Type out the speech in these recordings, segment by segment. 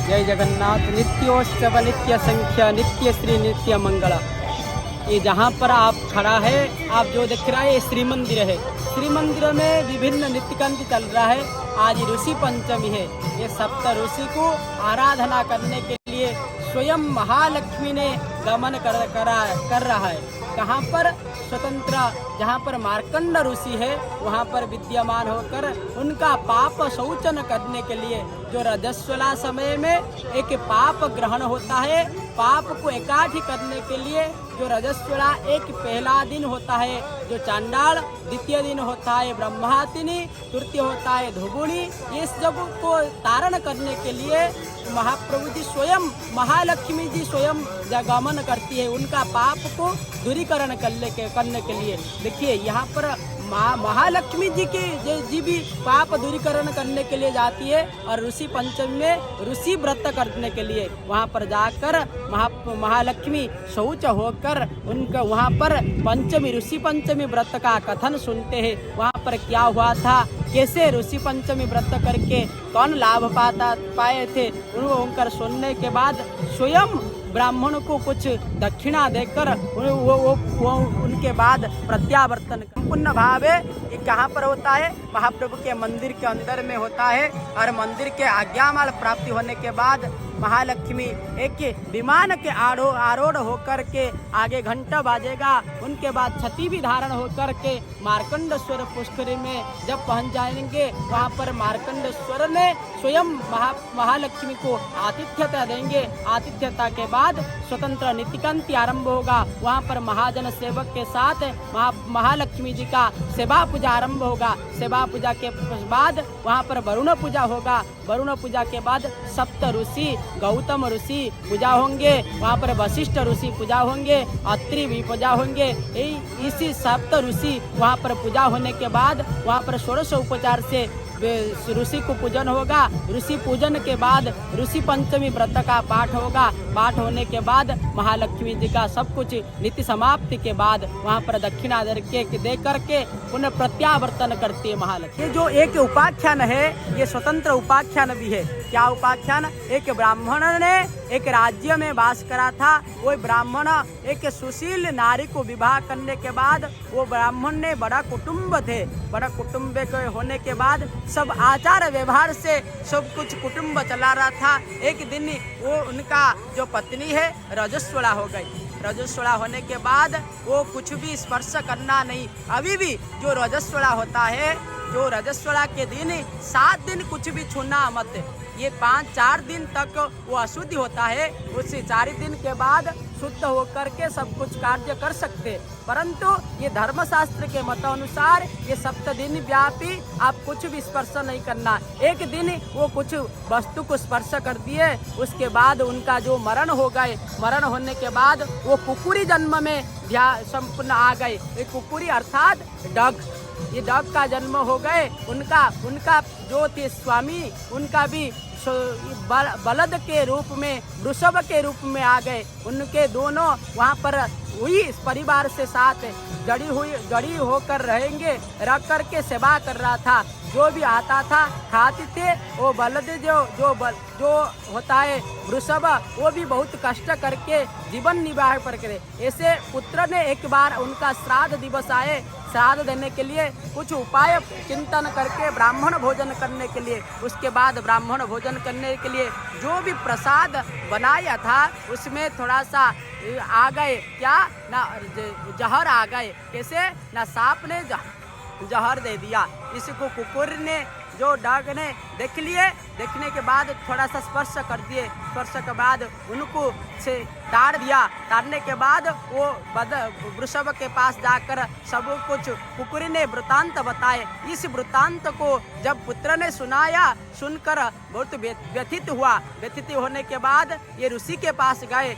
जय जगन्नाथ। नित्योत्सव नित्य संख्या नित्य श्री नित्य मंगला। ये जहाँ पर आप खड़ा है, आप जो दिख रहा है ये श्री मंदिर है। श्री मंदिर में विभिन्न नित्यकांति चल रहा है। आज ऋषि पंचमी है। ये सप्त ऋषि को आराधना करने के लिए स्वयं महालक्ष्मी ने गमन कर रहा है। कहाँ पर? स्वतंत्र जहाँ पर मार्कंड ऋषि है वहाँ पर विद्यमान होकर उनका पाप शौचन करने के लिए, जो रजस्वला समय में एक पाप ग्रहण होता है, पाप को इकट्ठी करने के लिए जो रजस्वला एक पहला दिन होता है, जो चांडाल द्वितीय दिन होता है, ब्रह्मातिनी तृतीय होता है, धुबुणी, ये सब को तारण करने के लिए महाप्रभु जी स्वयं महालक्ष्मी जी स्वयं गमन करती है उनका पाप को दूरीकरण करने के लिए। देखिए यहाँ पर महालक्ष्मी जी भी पाप दूरीकरण करने के लिए जाती है और ऋषि पंचमी में ऋषि व्रत करने के लिए वहाँ पर जाकर महालक्ष्मी शौच होकर उनका वहाँ पर पंचमी ऋषि पंचमी व्रत का कथन सुनते हैं। वहाँ पर क्या हुआ था, कैसे ऋषि पंचमी व्रत करके कौन लाभ पाए थे, उनकर सुनने के बाद स्वयं ब्राह्मण को कुछ दक्षिणा देकर वो उनके बाद प्रत्यावर्तन संपूर्ण भाव है। ये कहाँ पर होता है? महाप्रभु के मंदिर के अंदर में होता है। और मंदिर के आज्ञामाल प्राप्ति होने के बाद महालक्ष्मी एक विमान के आरूढ़ होकर के आगे घंटा बाजेगा, उनके बाद छठी भी धारण होकर के मार्कंडेश्वर पुष्करी में जब पहुंच जाएंगे, वहां पर मार्कंडेश्वर ने स्वयं महालक्ष्मी को आतिथ्यता देंगे। आतिथ्यता के बाद स्वतंत्र नीतिकांति आरंभ होगा। वहां पर महाजन सेवक के साथ महालक्ष्मी जी का सेवा पूजा आरंभ होगा। सेवा पूजा के बाद वहां पर वरुण पूजा होगा। वरुण पूजा के बाद सप्त ऋषि गौतम ऋषि पूजा होंगे, वहाँ पर वशिष्ठ ऋषि पूजा होंगे, अत्रि भी पूजा होंगे। इसी सप्त ऋषि वहाँ पर पूजा होने के बाद वहाँ पर षोडश उपचार से ऋषि को पूजन होगा। ऋषि पूजन के बाद ऋषि पंचमी व्रत का पाठ होगा। पाठ होने के बाद महालक्ष्मी जी का सब कुछ नीति समाप्ति के बाद वहाँ पर दक्षिणा दे करके पुनः प्रत्यावर्तन करती है महालक्ष्मी। ये जो एक उपाख्यान है ये स्वतंत्र उपाख्यान भी है। क्या उपाख्यान? एक ब्राह्मण ने एक राज्य में वास करा था। वो ब्राह्मण एक सुशील नारी को विवाह करने के बाद वो ब्राह्मण ने बड़ा कुटुंब थे। बड़ा कुटुंब के होने के बाद सब आचार व्यवहार से सब कुछ कुटुंब चला रहा था। एक दिन वो उनका जो पत्नी है रजस्वला हो गई। रजस्वला होने के बाद वो कुछ भी स्पर्श करना नहीं। अभी भी जो रजस्वला होता है, जो रजस्वला के दिन 7 दिन कुछ भी छूना मत। ये 5-4 दिन तक वो अशुद्धि होता है। उससे 4 दिन के बाद शुद्ध होकर के सब कुछ कार्य कर सकते। परंतु ये धर्मशास्त्र के मत अनुसार ये 7 दिन व्यापी आप कुछ भी स्पर्श नहीं करना। एक दिन वो कुछ वस्तु को स्पर्श कर दिए, उसके बाद उनका जो मरण हो गए, मरण होने के बाद वो कुकुरी जन्म में संपूर्ण आ गए। ये कुकुरी अर्थात डग, ये डग का जन्म हो गए। उनका जो थे स्वामी उनका भी बलद के रूप में वृषभ के रूप में आ गए। उनके दोनों वहाँ पर हुई इस परिवार से साथ जड़ी होकर रहेंगे, रख करके सेवा कर रहा था। जो भी आता था खाते थे। वो बलद जो होता है वृषभ, वो भी बहुत कष्ट करके जीवन निर्वाह पर करे। ऐसे पुत्र ने एक बार उनका श्राद्ध दिवस आए, श्राद्ध देने के लिए कुछ उपाय चिंतन करके ब्राह्मण भोजन करने के लिए, उसके बाद ब्राह्मण भोजन करने के लिए जो भी प्रसाद बनाया था उसमें थोड़ा सा आ गए, क्या ना जहर आ गए। कैसे? ना सांप ने जहर दे दिया, इसको कुकुर ने जो डग ने देख लिए। देखने के बाद थोड़ा सा स्पर्श कर दिए। स्पर्श के बाद उनको से ताड़ दिया। ताड़ने के बाद वो वृषभ के पास जाकर सब कुछ कुकुरी ने वृतांत बताए। इस वृतांत को जब पुत्र ने सुनाया, सुनकर बहुत व्यथित हुआ। व्यथित होने के बाद ये ऋषि के पास गए।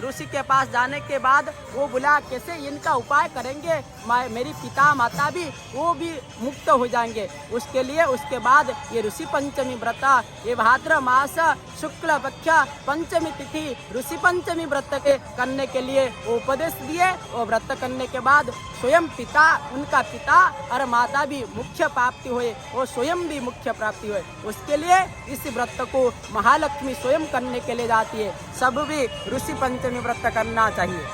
ऋषि के पास जाने के बाद वो बोला कैसे इनका उपाय करेंगे, मेरी पिता माता भी वो भी मुक्त हो जाएंगे। उसके लिए उसके बाद ये ऋषि पंचमी व्रत, ये भाद्र मास शुक्ल पक्ष पंचमी तिथि ऋषि पंचमी व्रत के करने के लिए वो उपदेश दिए। वो व्रत करने के बाद स्वयं पिता, उनका पिता और माता भी मुख्य प्राप्ति हुए, वो स्वयं भी मुख्य प्राप्ति हुए। उसके लिए इस व्रत को महालक्ष्मी स्वयं करने के लिए जाती है। सब भी ऋषि पंचमी व्रत करना चाहिए।